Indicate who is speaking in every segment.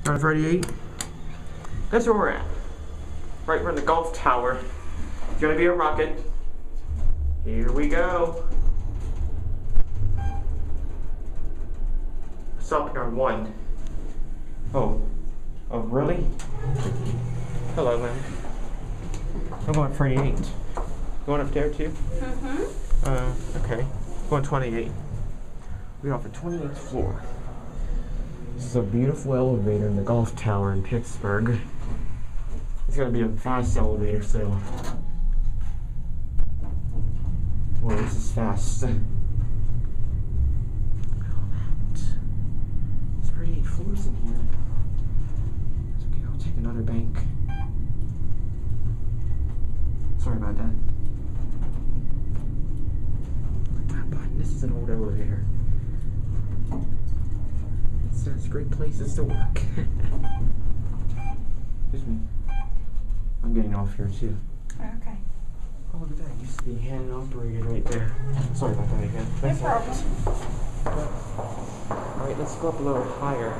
Speaker 1: On 38. That's where we're at. Right, we're in the Gulf Tower. It's gonna be a rocket. Here we go. Stopping on 1. Oh, really? Hello, ma'am. I'm going 38. Going up there too? Okay. Going 28. We're off the 28th floor. This is a beautiful elevator in the Gulf Tower in Pittsburgh. It's gonna be a fast elevator, so. Boy, this is fast. There's 38 floors in here. It's okay, I'll take another bank. Sorry about that. But this is an old elevator. It says great places to work. Excuse me. I'm getting off here too.
Speaker 2: Okay.
Speaker 1: Oh, look at that. It used to be hand operated right there. Sorry about that again.
Speaker 2: No problem.
Speaker 1: Alright, let's go up a little higher.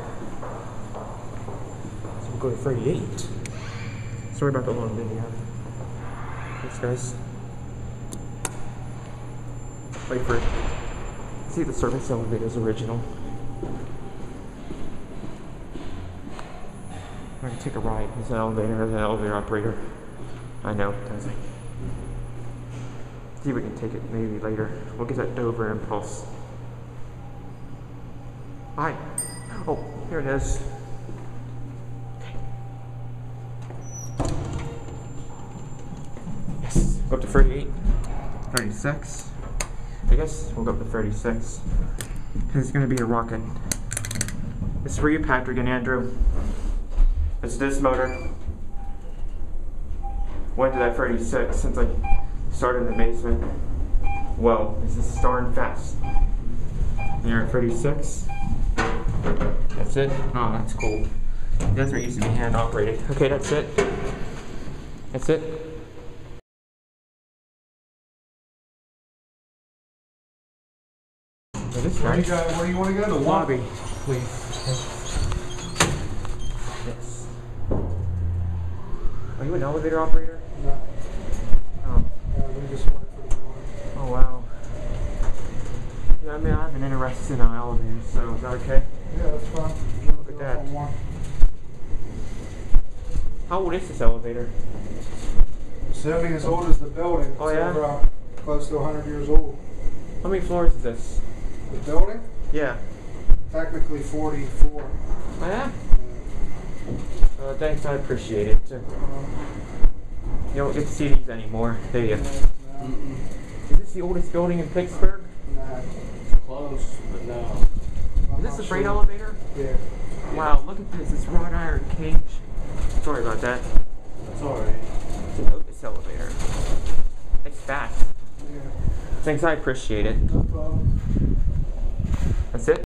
Speaker 1: So we'll go to 38. Sorry about the long video. Thanks, guys. Wait for it. See if the service elevator is original. I'm gonna take a ride. There's an elevator, there's an elevator operator. I know, doesn't it? See if we can take it maybe later. We'll get that Dover impulse. Hi. Oh, here it is. Okay. Yes. Go up to 38. 36. I guess we'll go up to 36. It's gonna be a rocket. This is for you, Patrick and Andrew. It's this motor. Went to that 36 since I started in the basement. Whoa, this is starting fast. You're at 36. That's it? Oh, that's cool. That's where it used to be hand operated. Okay, that's it. That's it. Oh, this
Speaker 3: Where do you want to go?
Speaker 1: The lobby, please. Yes. Are you an elevator operator?
Speaker 3: No.
Speaker 1: Oh.
Speaker 3: We just work for the morning.
Speaker 1: Oh, wow. Yeah, I mean, I've been interested in elevators, so is that okay?
Speaker 3: Yeah, that's fine.
Speaker 1: Look at that. How old is this elevator?
Speaker 3: 70 as old as the building.
Speaker 1: Oh,
Speaker 3: It's
Speaker 1: yeah?
Speaker 3: over, close to 100 years old.
Speaker 1: How many floors is this?
Speaker 3: The building?
Speaker 1: Yeah.
Speaker 3: Technically 44.
Speaker 1: Oh, yeah? Thanks, I appreciate it. You don't get to see these anymore, do you? Is this the oldest building in Pittsburgh?
Speaker 3: Nah.
Speaker 4: Close, but no.
Speaker 1: Is this the freight elevator?
Speaker 3: Yeah.
Speaker 1: Wow, look at this. This wrought iron cage. Sorry about that.
Speaker 4: It's alright.
Speaker 1: It's an Otis elevator. It's fast.
Speaker 3: Yeah.
Speaker 1: Thanks, I appreciate it.
Speaker 3: No problem.
Speaker 1: That's it?